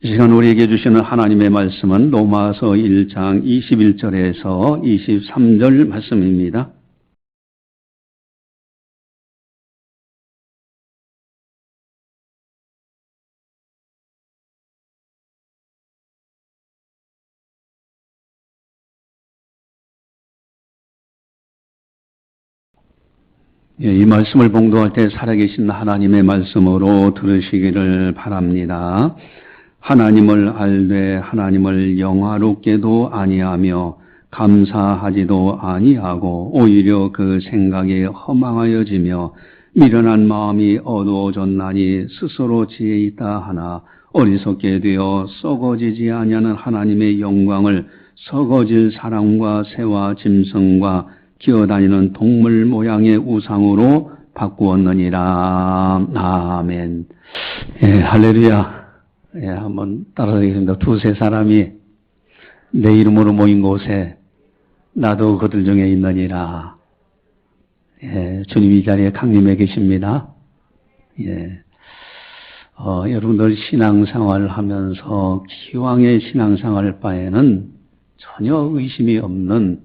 이 시간 우리에게 주시는 하나님의 말씀은 로마서 1장 21절에서 23절 말씀입니다. 이 말씀을 봉독할 때 살아계신 하나님의 말씀으로 들으시기를 바랍니다. 하나님을 알되 하나님을 영화롭게도 아니하며 감사하지도 아니하고 오히려 그 생각에 허망하여지며 미련한 마음이 어두워졌나니 스스로 지혜 있다 하나 어리석게 되어 썩어지지 아니하는 하나님의 영광을 썩어질 사람과 새와 짐승과 기어다니는 동물 모양의 우상으로 바꾸었느니라. 아멘. 할렐루야. 한번 따라하겠습니다. 두세 사람이 내 이름으로 모인 곳에 나도 그들 중에 있느니라. 주님 이 자리에 강림해 계십니다. 여러분들 신앙생활을 하면서 기왕의 신앙생활 바에는 전혀 의심이 없는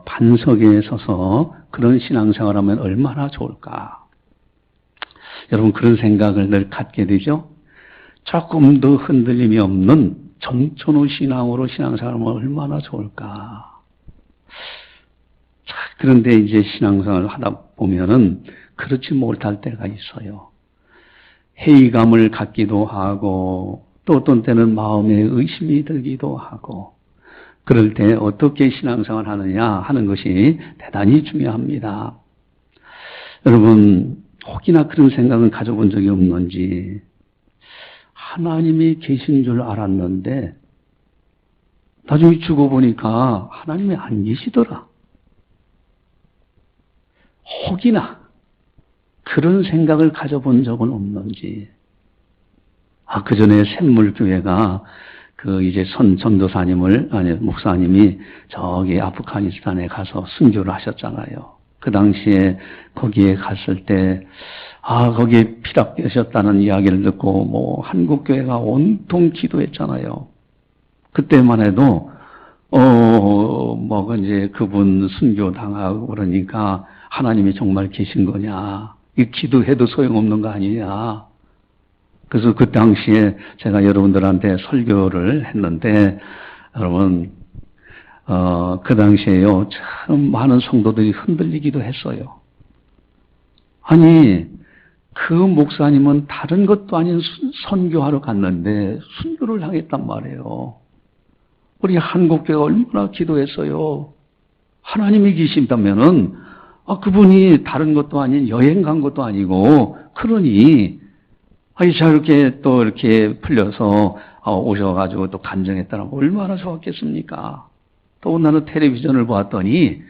반석에 서서 그런 신앙생활을 하면 얼마나 좋을까. 여러분 그런 생각을 늘 갖게 되죠. 조금 더 흔들림이 없는 정천후 신앙으로 신앙생활을 하면 얼마나 좋을까. 그런데 이제 신앙생활을 하다 보면은 그렇지 못할 때가 있어요. 회의감을 갖기도 하고 또 어떤 때는 마음에 의심이 들기도 하고 그럴 때 어떻게 신앙생활을 하느냐 하는 것이 대단히 중요합니다. 여러분 혹이나 그런 생각은 가져본 적이 없는지 하나님이 계신 줄 알았는데 나중에 죽어보니까 하나님이 안 계시더라. 혹이나 그런 생각을 가져본 적은 없는지. 그 전에 샘물교회가 이제 목사님이 저기 아프가니스탄에 가서 순교를 하셨잖아요. 그 당시에 거기에 갔을 때, 거기에 피랍되셨다는 이야기를 듣고, 한국교회가 온통 기도했잖아요. 그때만 해도, 이제 그분 순교 당하고 그러니까 하나님이 정말 계신 거냐. 이 기도해도 소용없는 거 아니냐. 그래서 그 당시에 제가 여러분들한테 설교를 했는데, 여러분, 그 당시에요, 참 많은 성도들이 흔들리기도 했어요. 아니, 그 목사님은 다른 것도 아닌 선교하러 갔는데, 순교를 당했단 말이에요. 우리 한국교회가 얼마나 기도했어요. 하나님이 계신다면은, 그분이 다른 것도 아닌 여행 간 것도 아니고, 그러니, 저렇게 또 이렇게 풀려서 오셔가지고 또 간증했다면 얼마나 좋았겠습니까? 또 나는 텔레비전을 보았더니,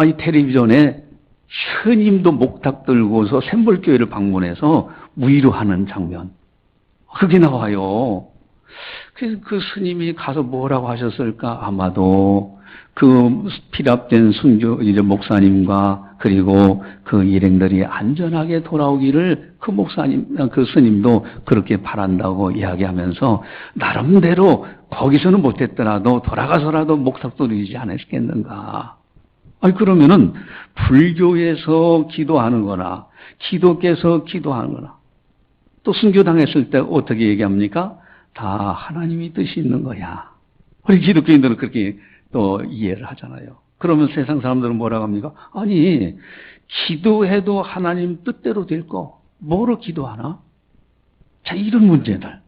이 텔레비전에 스님도 목탁 들고서 샘물교회를 방문해서 위로하는 장면. 그게 나와요. 그래서 그 스님이 가서 뭐라고 하셨을까? 아마도 그 피랍된 이제 목사님과 그리고 그 일행들이 안전하게 돌아오기를 그 스님도 그렇게 바란다고 이야기하면서 나름대로 거기서는 못했더라도 돌아가서라도 목탁도 드리지 않았겠는가. 그러면은 불교에서 기도하는 거나 기독교에서 기도하는 거나 또 순교당했을 때 어떻게 얘기합니까? 다 하나님이 뜻이 있는 거야. 우리 기독교인들은 그렇게 또 이해를 하잖아요. 그러면 세상 사람들은 뭐라고 합니까? 아니, 기도해도 하나님 뜻대로 될 거, 뭐로 기도하나? 자, 이런 문제들.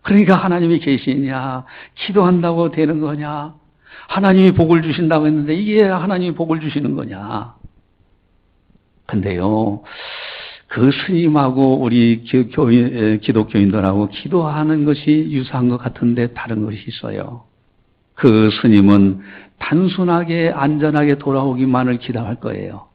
그러니까 하나님이 계시냐, 기도한다고 되는 거냐, 하나님이 복을 주신다고 했는데 이게 하나님이 복을 주시는 거냐. 근데요, 그 스님하고 우리 기독교인들하고 기도하는 것이 유사한 것 같은데 다른 것이 있어요. 그 스님은 단순하게 안전하게 돌아오기만을 기도할 거예요.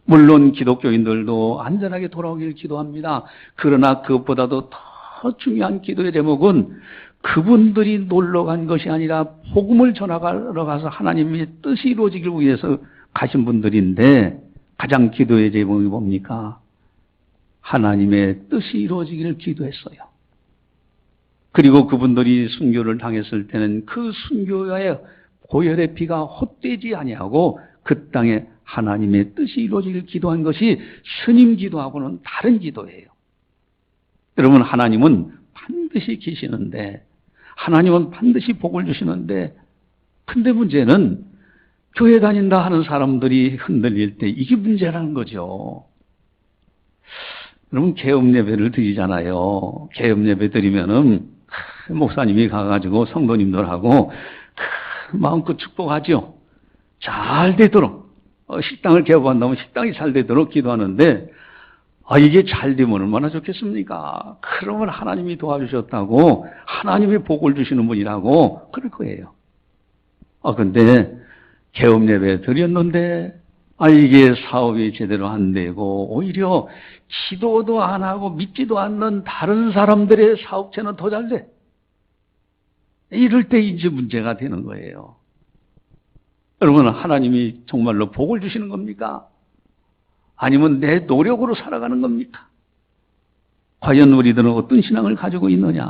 물론 기독교인들도 안전하게 돌아오기를 기도합니다. 그러나 그것보다도 더 중요한 기도의 대목은 그분들이 놀러 간 것이 아니라 복음을 전하러 가서 하나님의 뜻이 이루어지길 위해서 가신 분들인데 가장 기도의 제목이 뭡니까? 하나님의 뜻이 이루어지기를 기도했어요. 그리고 그분들이 순교를 당했을 때는 그 순교의 보혈의 피가 헛되지 아니하고 그 땅에 하나님의 뜻이 이루어지길 기도한 것이 스님 기도하고는 다른 기도예요. 여러분, 하나님은 반드시 계시는데, 하나님은 반드시 복을 주시는데, 근데 문제는 교회 다닌다 하는 사람들이 흔들릴 때 이게 문제라는 거죠. 여러분, 개업 예배를 드리잖아요. 개업 예배 드리면은 목사님이 가가지고 성도님들하고 마음껏 축복하죠. 잘 되도록, 식당을 개업한다면 식당이 잘 되도록 기도하는데, 이게 잘 되면 얼마나 좋겠습니까? 그러면 하나님이 도와주셨다고, 하나님이 복을 주시는 분이라고 그럴 거예요. 근데 개업 예배 드렸는데, 이게 사업이 제대로 안 되고, 오히려 기도도 안 하고 믿지도 않는 다른 사람들의 사업체는 더 잘 돼. 이럴 때 이제 문제가 되는 거예요. 여러분, 하나님이 정말로 복을 주시는 겁니까? 아니면 내 노력으로 살아가는 겁니까? 과연 우리들은 어떤 신앙을 가지고 있느냐?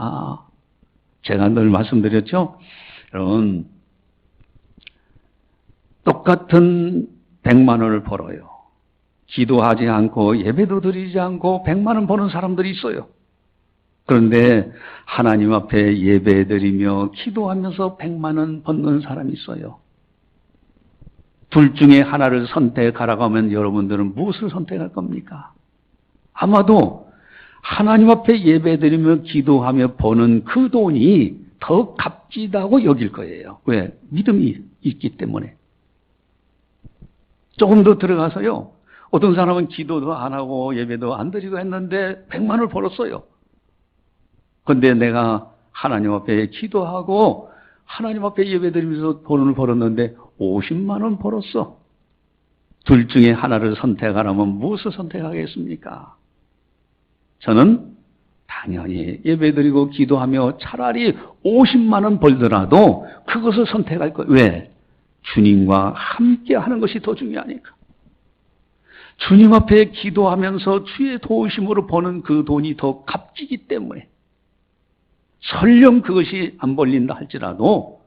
제가 늘 말씀드렸죠? 여러분, 똑같은 100만 원을 벌어요. 기도하지 않고 예배도 드리지 않고 100만 원 버는 사람들이 있어요. 그런데 하나님 앞에 예배드리며 기도하면서 100만 원 버는 사람이 있어요. 둘 중에 하나를 선택하라고 하면 여러분들은 무엇을 선택할 겁니까? 아마도 하나님 앞에 예배드리며 기도하며 버는 그 돈이 더 값지다고 여길 거예요. 왜? 믿음이 있기 때문에. 조금 더 들어가서요. 어떤 사람은 기도도 안 하고 예배도 안 드리고 했는데 100만 원을 벌었어요. 근데 내가 하나님 앞에 기도하고 하나님 앞에 예배드리면서 돈을 벌었는데 50만 원 벌었어. 둘 중에 하나를 선택하라면 무엇을 선택하겠습니까? 저는 당연히 예배드리고 기도하며 차라리 50만 원 벌더라도 그것을 선택할 거예요. 왜? 주님과 함께 하는 것이 더 중요하니까. 주님 앞에 기도하면서 주의 도우심으로 버는 그 돈이 더 값지기 때문에 설령 그것이 안 벌린다 할지라도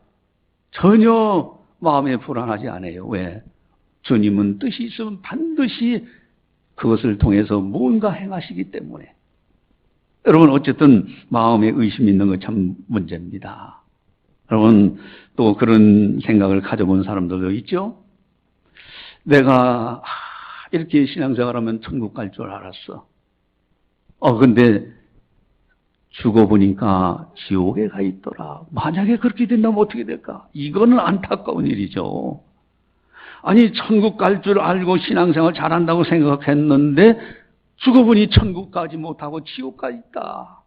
전혀 마음에 불안하지 않아요. 왜? 주님은 뜻이 있으면 반드시 그것을 통해서 무언가 행하시기 때문에. 여러분, 어쨌든 마음에 의심이 있는 건 참 문제입니다. 여러분, 또 그런 생각을 가져본 사람들도 있죠? 내가 이렇게 신앙생활하면 천국 갈 줄 알았어. 근데 죽어보니까 지옥에 가 있더라. 만약에 그렇게 된다면 어떻게 될까? 이거는 안타까운 일이죠. 아니, 천국 갈 줄 알고 신앙생활 잘한다고 생각했는데 죽어보니 천국 가지 못하고 지옥 가 있다.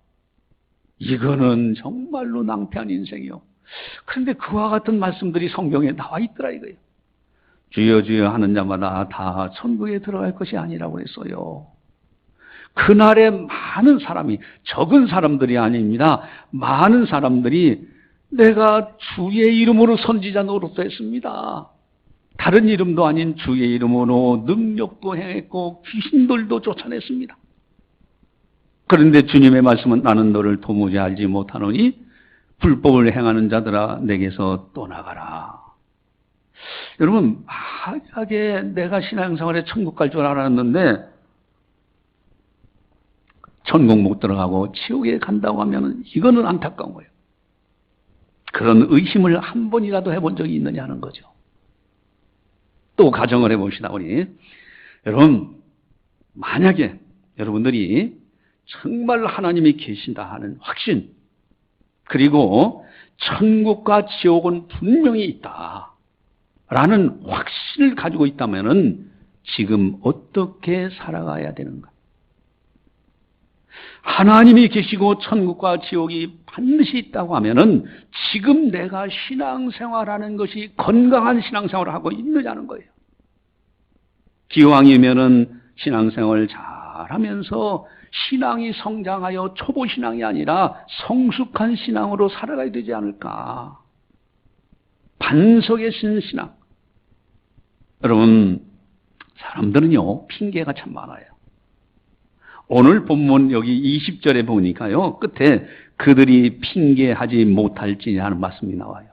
이거는 정말로 낭패한 인생이요. 그런데 그와 같은 말씀들이 성경에 나와 있더라 이거예요. 주여 주여 하는 자마다 다 천국에 들어갈 것이 아니라고 했어요. 그날에 많은 사람이, 적은 사람들이 아닙니다. 많은 사람들이 내가 주의 이름으로 선지자 노릇도 했습니다. 다른 이름도 아닌 주의 이름으로 능력도 행했고 귀신들도 쫓아냈습니다. 그런데 주님의 말씀은 나는 너를 도무지 알지 못하노니 불법을 행하는 자들아 내게서 떠나가라. 여러분, 만약에 내가 신앙생활에 천국 갈 줄 알았는데 천국 못 들어가고 지옥에 간다고 하면 이거는 안타까운 거예요. 그런 의심을 한 번이라도 해본 적이 있느냐 하는 거죠. 또 가정을 해봅시다. 우리 여러분, 만약에 여러분들이 정말 하나님이 계신다 하는 확신, 그리고 천국과 지옥은 분명히 있다 라는 확신을 가지고 있다면 지금 어떻게 살아가야 되는가? 하나님이 계시고 천국과 지옥이 반드시 있다고 하면은 지금 내가 신앙생활하는 것이 건강한 신앙생활을 하고 있느냐는 거예요. 기왕이면은 신앙생활을 잘하면서 신앙이 성장하여 초보신앙이 아니라 성숙한 신앙으로 살아가야 되지 않을까. 반석에 쓴 신앙. 여러분, 사람들은요 핑계가 참 많아요. 오늘 본문 여기 20절에 보니까요 끝에 그들이 핑계하지 못할지니 하는 말씀이 나와요.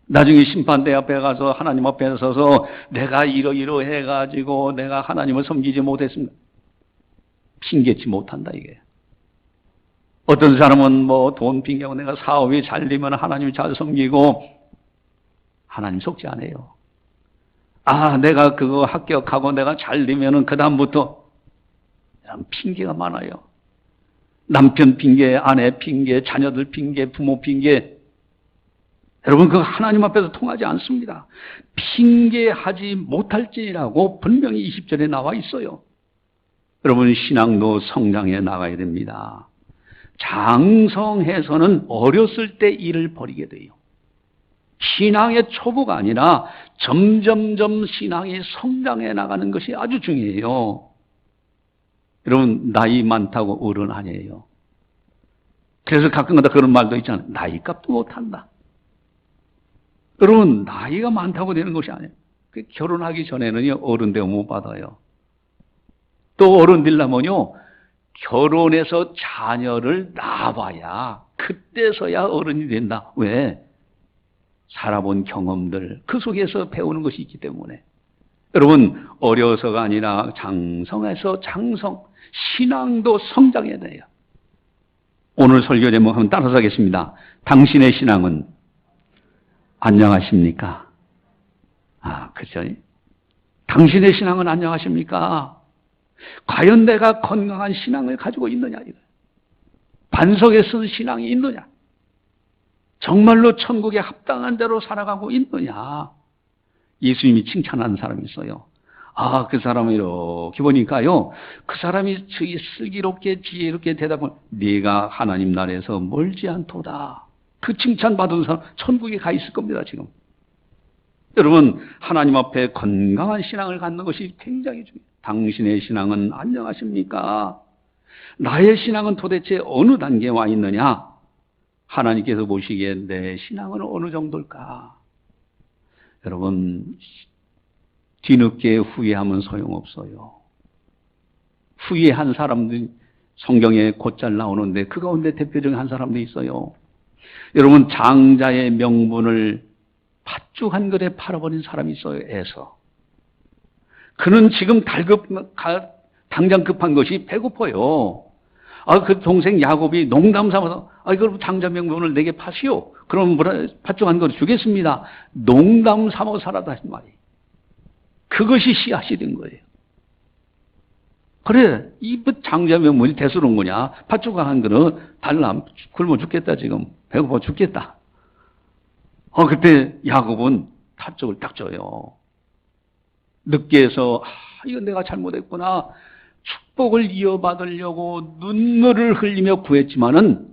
나중에 심판대 앞에 가서 하나님 앞에 서서 내가 이러이러해가지고 내가 하나님을 섬기지 못했습니다. 핑계치 못한다 이게. 어떤 사람은 뭐 돈 핑계하고 내가 사업이 잘 되면 하나님 잘 섬기고 하나님 속지 않아요. 아, 내가 그거 합격하고 내가 잘 되면은 그다음부터 핑계가 많아요. 남편 핑계, 아내 핑계, 자녀들 핑계, 부모 핑계. 여러분, 그거 하나님 앞에서 통하지 않습니다. 핑계하지 못할지라고 분명히 20절에 나와 있어요. 여러분, 신앙도 성장해 나가야 됩니다. 장성해서는 어렸을 때 일을 버리게 돼요. 신앙의 초보가 아니라 점점점 신앙이 성장해 나가는 것이 아주 중요해요. 여러분, 나이 많다고 어른 아니에요. 그래서 가끔가다 그런 말도 있잖아요. 나이값도 못한다. 여러분, 나이가 많다고 되는 것이 아니에요. 결혼하기 전에는요, 어른 대우 못 받아요. 또 어른 되려면요, 결혼해서 자녀를 낳아봐야 그때서야 어른이 된다. 왜? 살아본 경험들, 그 속에서 배우는 것이 있기 때문에. 여러분, 어려서가 아니라 장성해서 장성, 신앙도 성장해야 돼요. 오늘 설교 제목 한번 따라서 하겠습니다. 당신의 신앙은 안녕하십니까? 아, 그죠? 당신의 신앙은 안녕하십니까? 과연 내가 건강한 신앙을 가지고 있느냐? 반석에 쓴 신앙이 있느냐? 정말로 천국에 합당한 대로 살아가고 있느냐? 예수님이 칭찬하는 사람이 있어요. 아, 그 사람을 이렇게 보니까요, 그 사람이 슬기롭게 지혜롭게 대답을, 네가 하나님 나라에서 멀지 않도다. 그 칭찬받은 사람 천국에 가 있을 겁니다. 지금 여러분, 하나님 앞에 건강한 신앙을 갖는 것이 굉장히 중요해요. 당신의 신앙은 안녕하십니까? 나의 신앙은 도대체 어느 단계에 와 있느냐? 하나님께서 보시기에 내 신앙은 어느 정도일까? 여러분, 뒤늦게 후회하면 소용없어요. 후회한 사람들 성경에 곧잘 나오는데 그 가운데 대표적인 한 사람도 있어요. 여러분, 장자의 명분을 팥죽 한 그릇에 팔아버린 사람이 있어요. 에서. 그는 지금 당장 급한 것이 배고파요. 아, 그 동생 야곱이 농담 삼아서, 아, 이걸 장자 명분을 내게 파시오. 그럼 팥죽 한 그릇 주겠습니다. 농담 삼아 살았다 하신 말이. 그것이 씨앗이 된 거예요. 그래, 이 장자 명분이 대수로운 거냐? 팥죽 한 그릇 달라. 굶어 죽겠다 지금. 배고파 죽겠다. 그때 야곱은 팥죽을 딱 줘요. 늦게 해서, 이건 내가 잘못했구나. 축복을 이어받으려고 눈물을 흘리며 구했지만은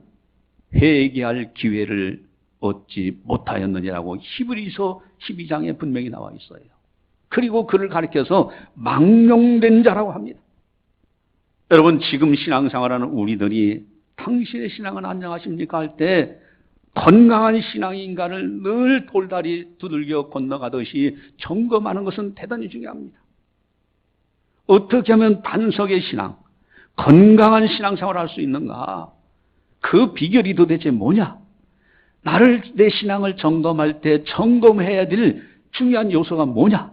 회개할 기회를 얻지 못하였느냐라고 히브리서 12장에 분명히 나와 있어요. 그리고 그를 가리켜서 망령된 자라고 합니다. 여러분, 지금 신앙생활하는 우리들이 당신의 신앙은 안녕하십니까? 할 때 건강한 신앙인가를 늘 돌다리 두들겨 건너가듯이 점검하는 것은 대단히 중요합니다. 어떻게 하면 반석의 신앙, 건강한 신앙생활을 할 수 있는가? 그 비결이 도대체 뭐냐? 내 신앙을 점검할 때 점검해야 될 중요한 요소가 뭐냐?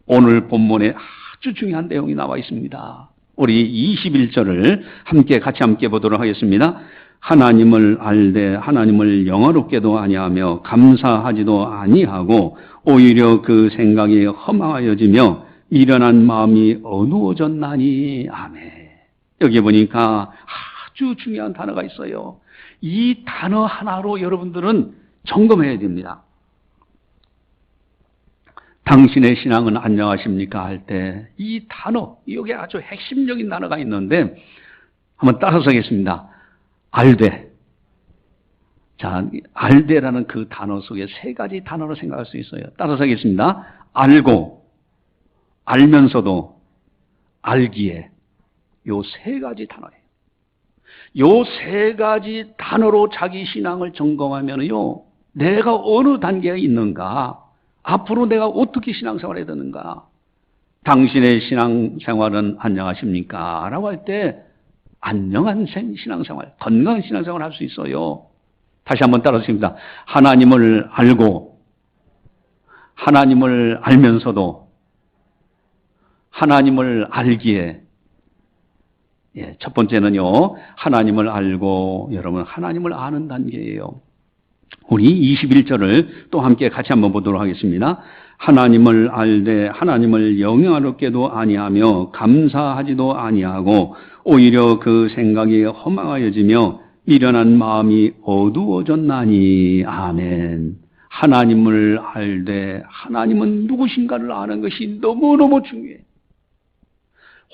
오늘 본문에 아주 중요한 내용이 나와 있습니다. 우리 21절을 같이 보도록 하겠습니다. 하나님을 알되 하나님을 영화롭게도 아니하며 감사하지도 아니하고 오히려 그 생각이 허망하여지며 일어난 마음이 어두워졌나니. 아멘. 여기 보니까 아주 중요한 단어가 있어요. 이 단어 하나로 여러분들은 점검해야 됩니다. 당신의 신앙은 안녕하십니까? 할 때 이 단어, 여기 아주 핵심적인 단어가 있는데 한번 따라서 하겠습니다. 알되. 자, 알되라는 그 단어 속에 세 가지 단어로 생각할 수 있어요. 따라서 하겠습니다. 알고, 알면서도, 알기에. 요 세 가지 단어예요. 요 세 가지 단어로 자기 신앙을 점검하면요, 내가 어느 단계에 있는가, 앞으로 내가 어떻게 신앙생활을 해야 되는가, 당신의 신앙생활은 안녕하십니까? 라고 할 때 안녕한 신앙생활, 건강한 신앙생활을 할 수 있어요. 다시 한번 따라하겠습니다. 하나님을 알고, 하나님을 알면서도 하나님을 알기에, 첫 번째는요, 하나님을 알고, 여러분, 하나님을 아는 단계예요. 우리 21절을 또 함께 같이 한번 보도록 하겠습니다. 하나님을 알되 하나님을 영예롭게도 아니하며 감사하지도 아니하고 오히려 그 생각이 허망하여지며 미련한 마음이 어두워졌나니. 아멘. 하나님을 알되 하나님은 누구신가를 아는 것이 너무너무 중요해.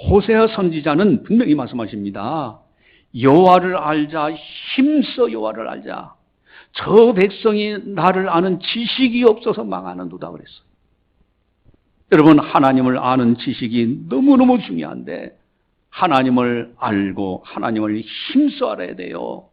호세아 선지자는 분명히 말씀하십니다. 여호와를 알자, 힘써 여호와를 알자. 저 백성이 나를 아는 지식이 없어서 망하는도다 그랬어요. 여러분, 하나님을 아는 지식이 너무너무 중요한데 하나님을 알고 하나님을 힘써 알아야 돼요.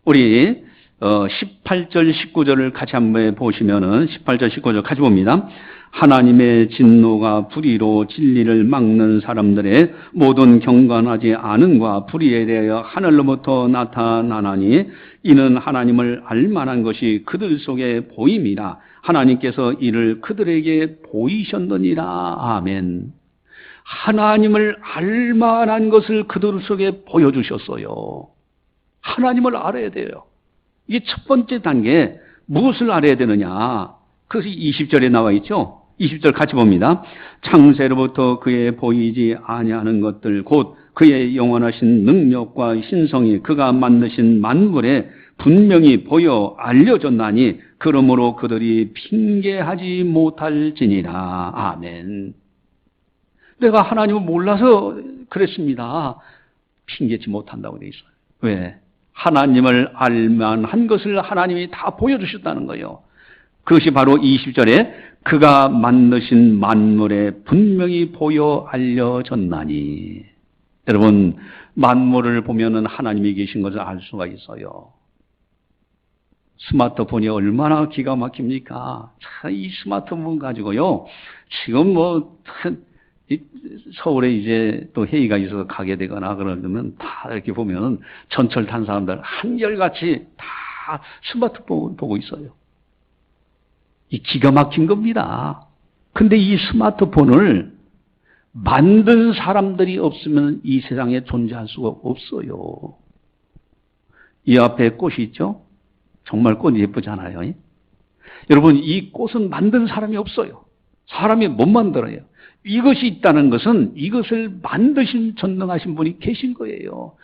우리 18절 19절을 같이 한번 보시면은 18절 19절 같이 봅니다. 하나님의 진노가 불의로 진리를 막는 사람들의 모든 경건하지 않음과 불의에 대하여 하늘로부터 나타나나니 이는 하나님을 알만한 것이 그들 속에 보임이라. 하나님께서 이를 그들에게 보이셨느니라. 아멘. 하나님을 알만한 것을 그들 속에 보여주셨어요. 하나님을 알아야 돼요. 이게 첫 번째 단계, 무엇을 알아야 되느냐? 그것이 20절에 나와 있죠. 20절 같이 봅니다. 창세로부터 그의 보이지 아니하는 것들 곧 그의 영원하신 능력과 신성이 그가 만드신 만물에 분명히 보여 알려졌나니 그러므로 그들이 핑계하지 못할지니라. 아멘. 내가 하나님을 몰라서 그랬습니다. 핑계치 못한다고 돼 있어요. 왜? 하나님을 알만한 것을 하나님이 다 보여주셨다는 거예요. 그것이 바로 20절에 그가 만드신 만물에 분명히 보여 알려졌나니. 여러분, 만물을 보면은 하나님이 계신 것을 알 수가 있어요. 스마트폰이 얼마나 기가 막힙니까? 이 스마트폰 가지고요. 지금 서울에 이제 또 회의가 있어서 가게 되거나 그러면 다 이렇게 보면 전철 탄 사람들 한결같이 다 스마트폰 보고 있어요. 이 기가 막힌 겁니다. 근데 이 스마트폰을 만든 사람들이 없으면 이 세상에 존재할 수가 없어요. 이 앞에 꽃이 있죠? 정말 꽃이 예쁘잖아요. 여러분, 이 꽃은 만든 사람이 없어요. 사람이 못 만들어요. 이것이 있다는 것은 이것을 만드신 전능하신 분이 계신 거예요.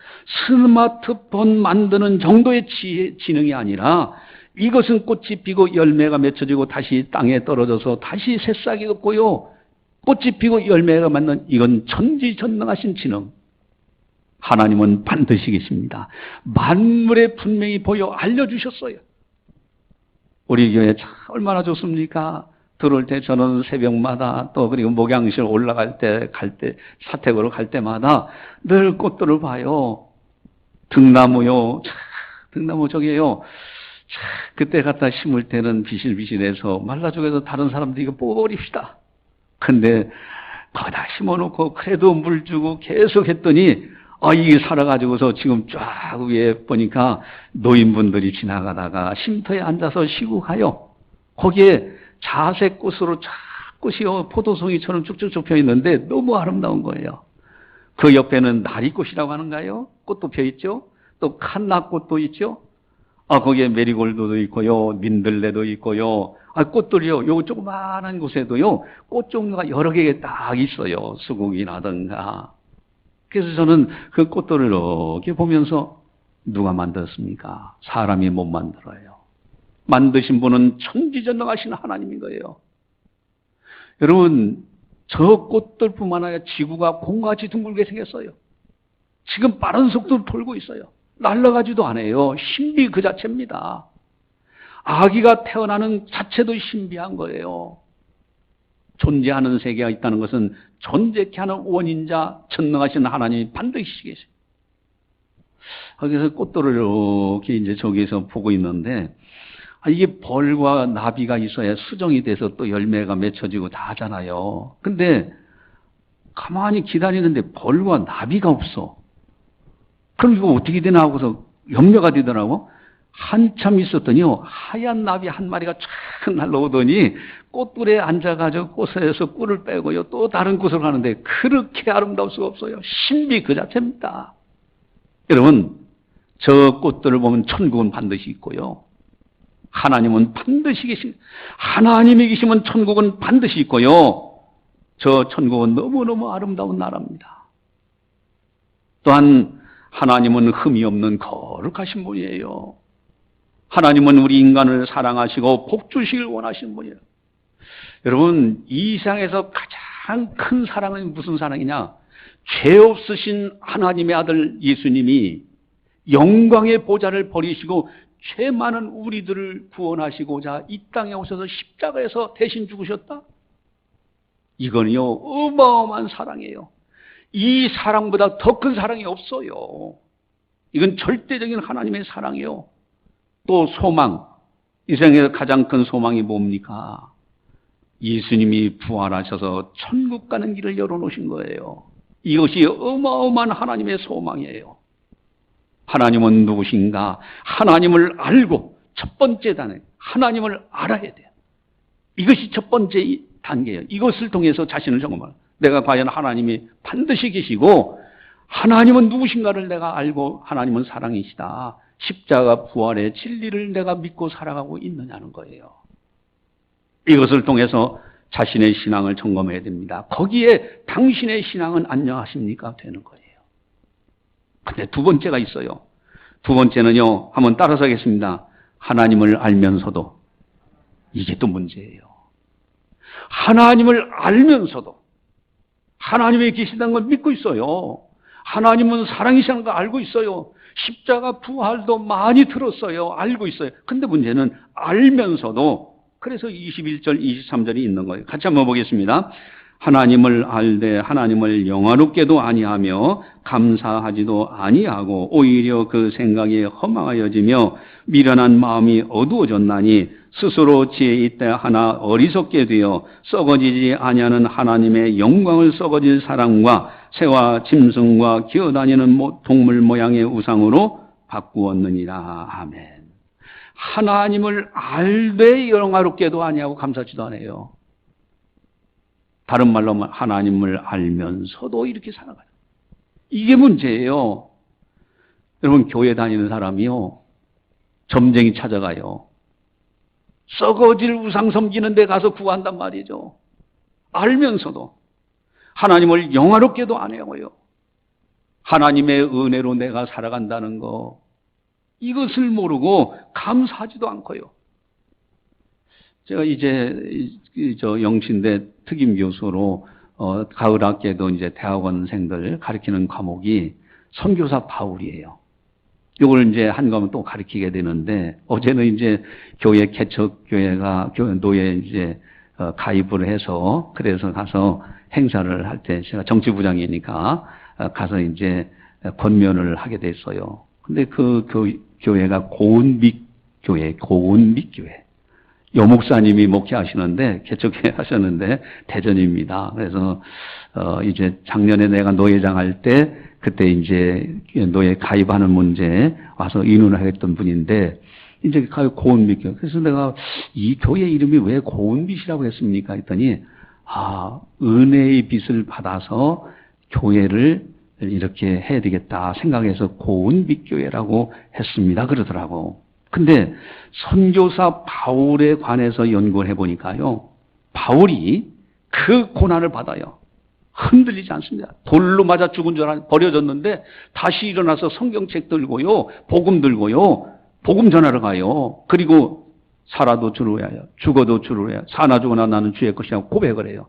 스마트폰 만드는 정도의 지능이 아니라 이것은 꽃이 피고 열매가 맺혀지고 다시 땅에 떨어져서 다시 새싹이 돋고요. 꽃이 피고 열매가 맺는 이건 천지전능하신 지능. 하나님은 반드시 계십니다. 만물에 분명히 보여 알려주셨어요. 우리 교회 참 얼마나 좋습니까? 들어올 때 저는 새벽마다 또 그리고 목양실 올라갈 때 사택으로 갈 때마다 늘 꽃들을 봐요. 등나무요. 등나무 저기요. 그때 갖다 심을 때는 비실비실해서 말라 죽어서 다른 사람들이 이거 뽑아버립시다. 근데 거기다 심어놓고 그래도 물 주고 계속 했더니 이게 살아가지고서 지금 쫙 위에 보니까 노인분들이 지나가다가 쉼터에 앉아서 쉬고 가요. 거기에 자색꽃으로 쫙 꽃이 포도송이처럼 쭉쭉쭉 펴 있는데 너무 아름다운 거예요. 그 옆에는 나리꽃이라고 하는가요? 꽃도 펴 있죠. 또 칸나꽃도 있죠. 거기에 메리골드도 있고요, 민들레도 있고요. 꽃들이요, 요 조그마한 곳에도요, 꽃 종류가 여러 개 딱 있어요. 수국이라든가. 그래서 저는 그 꽃들을 이렇게 보면서 누가 만들었습니까? 사람이 못 만들어요. 만드신 분은 천지전능하신 하나님인 거예요. 여러분, 저 꽃들뿐만 아니라 지구가 공같이 둥글게 생겼어요. 지금 빠른 속도로 돌고 있어요. 날아가지도 않아요. 신비 그 자체입니다. 아기가 태어나는 자체도 신비한 거예요. 존재하는 세계가 있다는 것은 존재케 하는 원인자 전능하신 하나님이 반드시 계세요. 거기서 꽃들을 이렇게 이제 저기서 보고 있는데 이게 벌과 나비가 있어야 수정이 돼서 또 열매가 맺혀지고 다 하잖아요. 근데 가만히 기다리는데 벌과 나비가 없어. 그럼 이거 어떻게 되나 하고서 염려가 되더라고. 한참 있었더니요, 하얀 나비 한 마리가 쫙 날라오더니 꽃불에 앉아가지고 꽃에서 꿀을 빼고요, 또 다른 곳으로 가는데 그렇게 아름다울 수가 없어요. 신비 그 자체입니다. 여러분, 저 꽃들을 보면 천국은 반드시 있고요. 하나님은 반드시 하나님이 계시면 천국은 반드시 있고요. 저 천국은 너무너무 아름다운 나라입니다. 또한 하나님은 흠이 없는 거룩하신 분이에요. 하나님은 우리 인간을 사랑하시고 복 주시길 원하시는 분이에요. 여러분, 이 세상에서 가장 큰 사랑은 무슨 사랑이냐? 죄 없으신 하나님의 아들 예수님이 영광의 보좌를 버리시고 죄 많은 우리들을 구원하시고자 이 땅에 오셔서 십자가에서 대신 죽으셨다? 이건요, 어마어마한 사랑이에요. 이 사랑보다 더 큰 사랑이 없어요. 이건 절대적인 하나님의 사랑이에요. 또 소망, 이 세상에서 가장 큰 소망이 뭡니까? 예수님이 부활하셔서 천국 가는 길을 열어놓으신 거예요. 이것이 어마어마한 하나님의 소망이에요. 하나님은 누구신가? 하나님을 알고 첫 번째 단계, 하나님을 알아야 돼요. 이것이 첫 번째 단계예요. 이것을 통해서 자신을 점검하는, 내가 과연 하나님이 반드시 계시고 하나님은 누구신가를 내가 알고 하나님은 사랑이시다, 십자가 부활의 진리를 내가 믿고 살아가고 있느냐는 거예요. 이것을 통해서 자신의 신앙을 점검해야 됩니다. 거기에 당신의 신앙은 안녕하십니까? 되는 거예요. 근데 두 번째가 있어요. 두 번째는요, 한번 따라서 하겠습니다. 하나님을 알면서도, 이게 또 문제예요. 하나님을 알면서도 하나님이 계시다는 걸 믿고 있어요. 하나님은 사랑이시라는 걸 알고 있어요. 십자가 부활도 많이 들었어요. 알고 있어요. 근데 문제는 알면서도, 그래서 21절, 23절이 있는 거예요. 같이 한번 보겠습니다. 하나님을 알되 하나님을 영화롭게도 아니하며 감사하지도 아니하고 오히려 그 생각이 허망하여지며 미련한 마음이 어두워졌나니 스스로 지혜 있다 하나 어리석게 되어 썩어지지 아니하는 하나님의 영광을 썩어질 사람과 새와 짐승과 기어다니는 동물 모양의 우상으로 바꾸었느니라. 아멘. 하나님을 알되 영화롭게도 아니하고 감사하지도 않아요. 다른 말로 하면 하나님을 알면서도 이렇게 살아가요. 이게 문제예요. 여러분, 교회 다니는 사람이요, 점쟁이 찾아가요. 썩어질 우상 섬기는 데 가서 구한단 말이죠. 알면서도 하나님을 영화롭게도 안 해요. 하나님의 은혜로 내가 살아간다는 거, 이것을 모르고 감사하지도 않고요. 제가 이제 영신대 특임 교수로 가을 학기에도 이제 대학원생들 가르치는 과목이 선교사 바울이에요. 이걸 이제 한 과목 또 가르치게 되는데, 어제는 이제 교회 개척교회가 노예 이제 가입을 해서, 그래서 가서 행사를 할 때 제가 정치부장이니까 가서 이제 권면을 하게 됐어요. 근데 그 교회가 고은빛 교회. 여목사님이 목회하시는데, 개척회 하셨는데 대전입니다. 그래서 이제 작년에 내가 노예장 할 때 그때 이제 노예 가입하는 문제 와서 의논을 했던 분인데, 이제 고은빛 교회. 그래서 내가 이 교회 이름이 왜 고은빛이라고 했습니까? 했더니, 은혜의 빛을 받아서 교회를 이렇게 해야 되겠다 생각해서 고은빛 교회라고 했습니다. 그러더라고. 근데 선교사 바울에 관해서 연구를 해보니까요, 바울이 그 고난을 받아요. 흔들리지 않습니다. 돌로 맞아 죽은 줄 알았는데 버려졌는데 다시 일어나서 성경책 들고요, 복음 들고요, 복음 전하러 가요. 그리고 살아도 주를 위하여, 죽어도 주를 위하여, 사나 죽어나 나는 주의 것이라고 고백을 해요.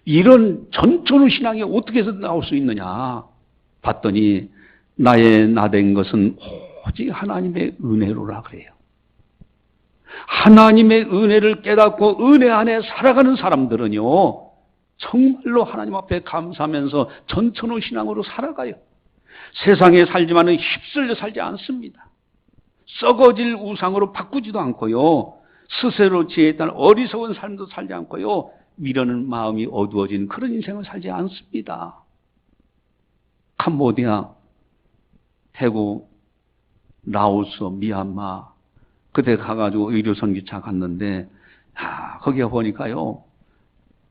이런 전천후 신앙이 어떻게 해서 나올 수 있느냐 봤더니, 나의 나된 것은 오직 하나님의 은혜로라 그래요. 하나님의 은혜를 깨닫고 은혜 안에 살아가는 사람들은요, 정말로 하나님 앞에 감사하면서 전천후 신앙으로 살아가요. 세상에 살지만은 휩쓸려 살지 않습니다. 썩어질 우상으로 바꾸지도 않고요, 스스로 지혜에 따른 어리석은 삶도 살지 않고요, 미련한 마음이 어두워진 그런 인생을 살지 않습니다. 캄보디아 태국, 라오스, 미얀마 그때 가가지고 의료선교차 갔는데 거기에 보니까요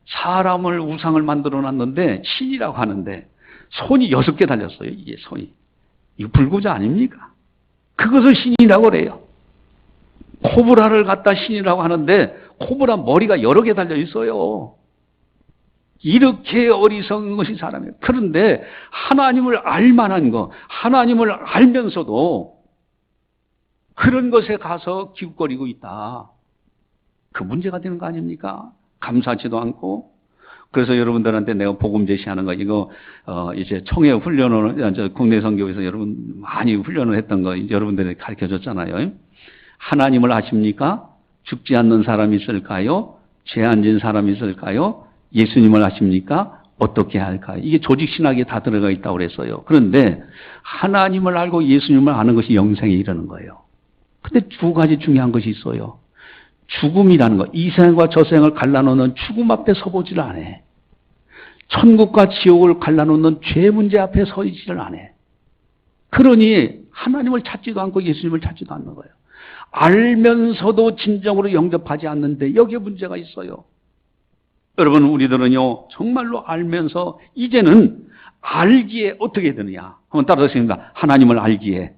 사람을 우상을 만들어 놨는데 신이라고 하는데 손이 6개 달렸어요. 이게 손이. 이거 불구자 아닙니까? 그것을 신이라고 그래요. 코브라를 갖다 신이라고 하는데 코브라 머리가 여러 개 달려 있어요. 이렇게 어리석은 것이 사람이에요. 그런데 하나님을 알만한 거, 하나님을 알면서도 그런 것에 가서 기웃거리고 있다. 그 문제가 되는 거 아닙니까? 감사하지도 않고. 그래서 여러분들한테 내가 복음 제시하는 거, 이거, 이제 총회 훈련을, 국내 선교에서 여러분 많이 훈련을 했던 거 여러분들이 가르쳐 줬잖아요. 하나님을 아십니까? 죽지 않는 사람이 있을까요? 죄 안 진 사람이 있을까요? 예수님을 아십니까? 어떻게 할까요? 이게 조직신학에 다 들어가 있다고 그랬어요. 그런데 하나님을 알고 예수님을 아는 것이 영생에 이르는 거예요. 근데 두 가지 중요한 것이 있어요. 죽음이라는 거, 이 생과 저 생을 갈라놓는 죽음 앞에 서보지를 않아. 천국과 지옥을 갈라놓는 죄 문제 앞에 서 있지를 않아. 그러니 하나님을 찾지도 않고 예수님을 찾지도 않는 거예요. 알면서도 진정으로 영접하지 않는데 여기에 문제가 있어요. 여러분, 우리들은요 정말로 알면서 이제는 알기에 어떻게 되느냐 한번 따라하겠습니다. 하나님을 알기에,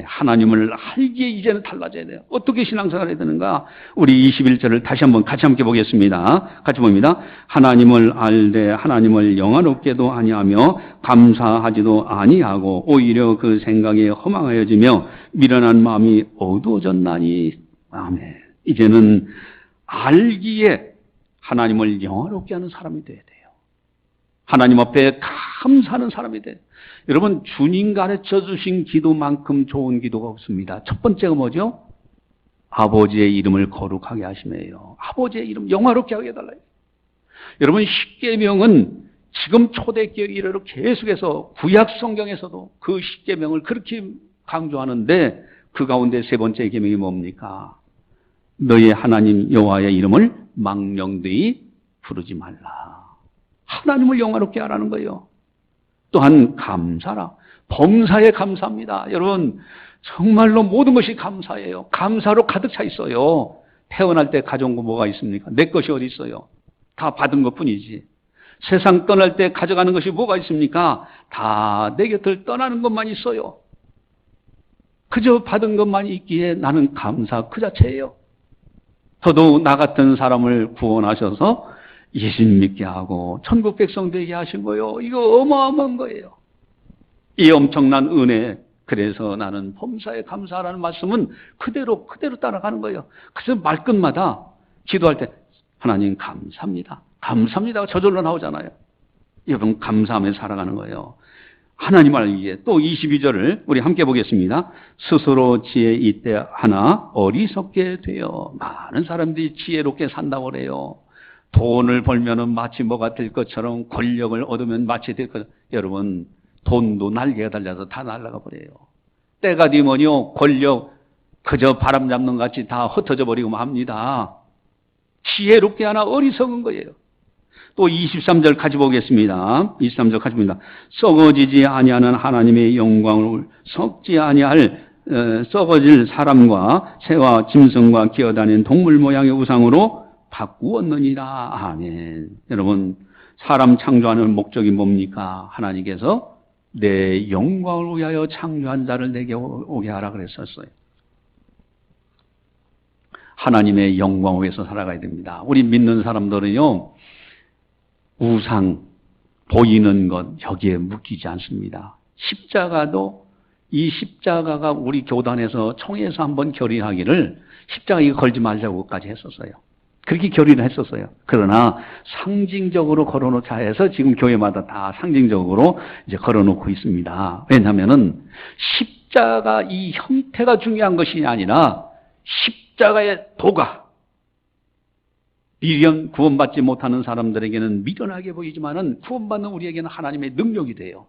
하나님을 알기에 이제는 달라져야 돼요. 어떻게 신앙생활을 해야 되는가? 우리 21절을 다시 한번 같이 함께 보겠습니다. 같이 봅니다. 하나님을 알되 하나님을 영화롭게도 아니하며 감사하지도 아니하고 오히려 그 생각에 허망하여지며 미련한 마음이 어두워졌나니. 아멘. 이제는 알기에 하나님을 영화롭게 하는 사람이 돼야 돼요. 하나님 앞에 감사하는 사람이 돼요. 여러분, 주님 가르쳐 주신 기도만큼 좋은 기도가 없습니다. 첫 번째가 뭐죠? 아버지의 이름을 거룩하게 하심이에요. 아버지의 이름 영화롭게 하게 해달라요. 여러분, 십계명은 지금 초대교회 이래로 계속해서 구약 성경에서도 그 십계명을 그렇게 강조하는데 그 가운데 세 번째 계명이 뭡니까? 너희 하나님 여호와의 이름을 망령되이 부르지 말라. 하나님을 영화롭게 하라는 거예요. 또한 감사라. 범사에 감사합니다. 여러분, 정말로 모든 것이 감사예요. 감사로 가득 차 있어요. 태어날 때 가져온 거 뭐가 있습니까? 내 것이 어디 있어요? 다 받은 것뿐이지. 세상 떠날 때 가져가는 것이 뭐가 있습니까? 다 내 곁을 떠나는 것만 있어요. 그저 받은 것만 있기에 나는 감사 그 자체예요. 저도 나 같은 사람을 구원하셔서 예수님 믿게 하고 천국 백성 되게 하신 거예요. 이거 어마어마한 거예요. 이 엄청난 은혜. 그래서 나는 범사에 감사하라는 말씀은 그대로 따라가는 거예요. 그래서 말끝마다 기도할 때 하나님 감사합니다. 감사합니다가 저절로 나오잖아요. 여러분, 감사하며 살아가는 거예요. 하나님 알기에. 또 22절을 우리 함께 보겠습니다. 스스로 지혜 있대 하나 어리석게 되어. 많은 사람들이 지혜롭게 산다고 그래요. 돈을 벌면은 마치 뭐가 될 것처럼, 권력을 얻으면 마치 될 것처럼. 여러분, 돈도 날개가 달려서 다 날아가 버려요. 때가 되면요 권력 그저 바람 잡는 것 같이 다 흩어져 버리고 합니다. 지혜롭게 하나 어리석은 거예요. 또 23절 같이 보겠습니다. 23절 같이 봅니다. 썩어지지 아니하는 하나님의 영광을 썩어질 사람과 새와 짐승과 기어다니는 동물 모양의 우상으로 바꾸었느니라. 아멘. 여러분, 사람 창조하는 목적이 뭡니까? 하나님께서 내 영광을 위하여 창조한 자를 내게 오게 하라 그랬었어요. 하나님의 영광을 위해서 살아가야 됩니다. 우리 믿는 사람들은요, 우상, 보이는 것 여기에 묶이지 않습니다. 십자가도, 이 십자가가 우리 교단에서 총회에서 한번 결의하기를 십자가 이거 걸지 말자고까지 했었어요. 그렇게 결의를 했었어요. 그러나 상징적으로 걸어놓자 해서 지금 교회마다 다 상징적으로 이제 걸어놓고 있습니다. 왜냐하면은 십자가 이 형태가 중요한 것이 아니라 십자가의 도가, 미련, 구원받지 못하는 사람들에게는 미련하게 보이지만은 구원받는 우리에게는 하나님의 능력이 돼요.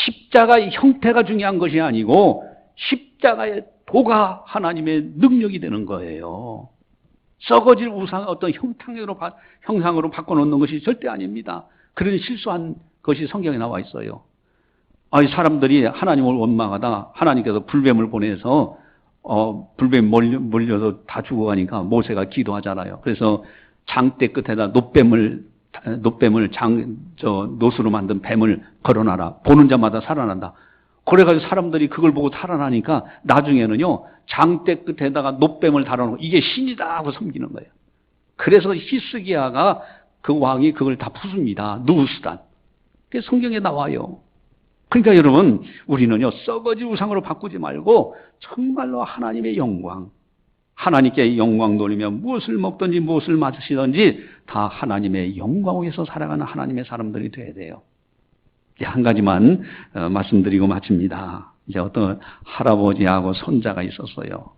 십자가의 형태가 중요한 것이 아니고 십자가의 도가 하나님의 능력이 되는 거예요. 썩어질 우상 어떤 형상으로 바꿔놓는 것이 절대 아닙니다. 그런 실수한 것이 성경에 나와 있어요. 아니, 사람들이 하나님을 원망하다 하나님께서 불뱀을 보내서 불뱀 몰려서 다 죽어가니까 모세가 기도하잖아요. 그래서 장대 끝에다 노뱀을 노수로 만든 뱀을 걸어놔라. 보는 자마다 살아난다. 그래가지고 사람들이 그걸 보고 살아나니까 나중에는요, 장대 끝에다가 노뱀을 달아놓고 이게 신이다 하고 섬기는 거예요. 그래서 히스기야가 그 왕이 그걸 다 부숩니다. 누우스단. 그게 성경에 나와요. 그러니까 여러분, 우리는요, 썩어질 우상으로 바꾸지 말고 정말로 하나님의 영광, 하나님께 영광 돌리며 무엇을 먹든지 무엇을 마시든지 다 하나님의 영광 위해서 살아가는 하나님의 사람들이 돼야 돼요. 한 가지만 말씀드리고 마칩니다. 이제 어떤 할아버지하고 손자가 있었어요.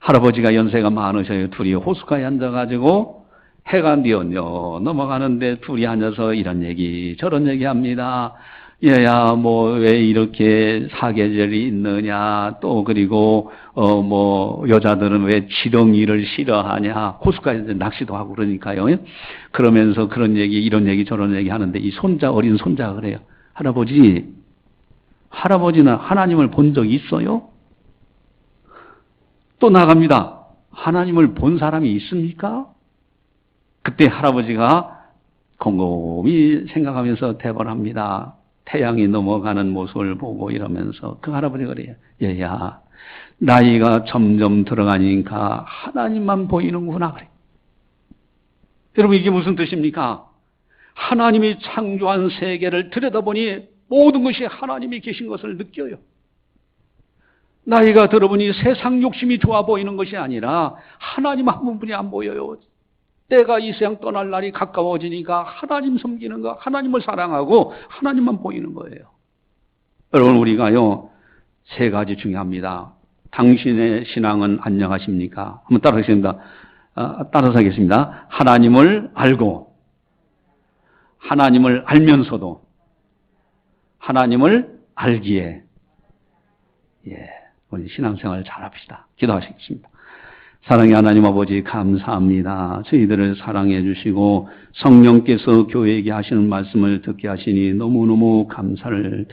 할아버지가 연세가 많으셔요. 둘이 호숫가에 앉아가지고 해가 뉘어 넘어가는데 둘이 앉아서 이런 얘기 저런 얘기 합니다. 얘야, 왜 이렇게 사계절이 있느냐, 또 그리고 여자들은 왜 지렁이를 싫어하냐, 호숫가에서 낚시도 하고 그러니까요. 그러면서 그런 얘기 이런 얘기 저런 얘기 하는데 이 어린 손자가 그래요. 할아버지는 하나님을 본 적 있어요? 또 나갑니다. 하나님을 본 사람이 있습니까? 그때 할아버지가 곰곰이 생각하면서 대답합니다. 태양이 넘어가는 모습을 보고 이러면서 그 할아버지가 그래요. 얘야, 나이가 점점 들어가니까 하나님만 보이는구나 그래. 여러분, 이게 무슨 뜻입니까? 하나님이 창조한 세계를 들여다보니 모든 것이 하나님이 계신 것을 느껴요. 나이가 들어보니 세상 욕심이 좋아 보이는 것이 아니라 하나님 한 분뿐이 안 보여요. 때가 이 세상 떠날 날이 가까워지니까 하나님 섬기는 거, 하나님을 사랑하고 하나님만 보이는 거예요. 여러분, 우리가요, 세 가지 중요합니다. 당신의 신앙은 안녕하십니까? 한번 따라하겠습니다. 따라서 하겠습니다. 하나님을 알고, 하나님을 알면서도, 하나님을 알기에, 우리 신앙생활 잘합시다. 기도하시겠습니다. 사랑의 하나님 아버지, 감사합니다. 저희들을 사랑해 주시고 성령께서 교회에게 하시는 말씀을 듣게 하시니 너무너무 감사를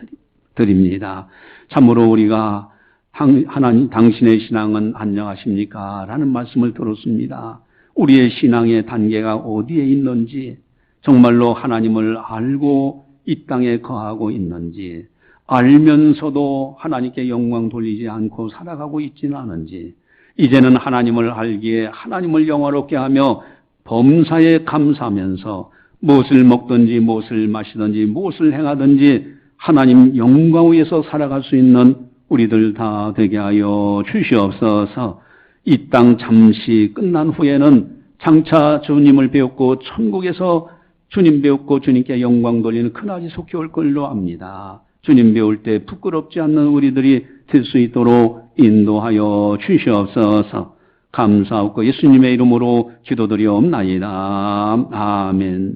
드립니다. 참으로 우리가 하나님 당신의 신앙은 안녕하십니까? 라는 말씀을 들었습니다. 우리의 신앙의 단계가 어디에 있는지, 정말로 하나님을 알고 이 땅에 거하고 있는지, 알면서도 하나님께 영광 돌리지 않고 살아가고 있지는 않은지, 이제는 하나님을 알기에 하나님을 영화롭게 하며 범사에 감사하면서 무엇을 먹든지 무엇을 마시든지 무엇을 행하든지 하나님 영광 위에서 살아갈 수 있는 우리들 다 되게 하여 주시옵소서. 이 땅 잠시 끝난 후에는 장차 주님을 배웠고 천국에서 주님 배웠고 주님께 영광 돌리는 그날이 속히 올 걸로 압니다. 주님 배울 때 부끄럽지 않는 우리들이 될 수 있도록 인도하여 주시옵소서. 감사하고 예수님의 이름으로 기도드리옵나이다. 아멘.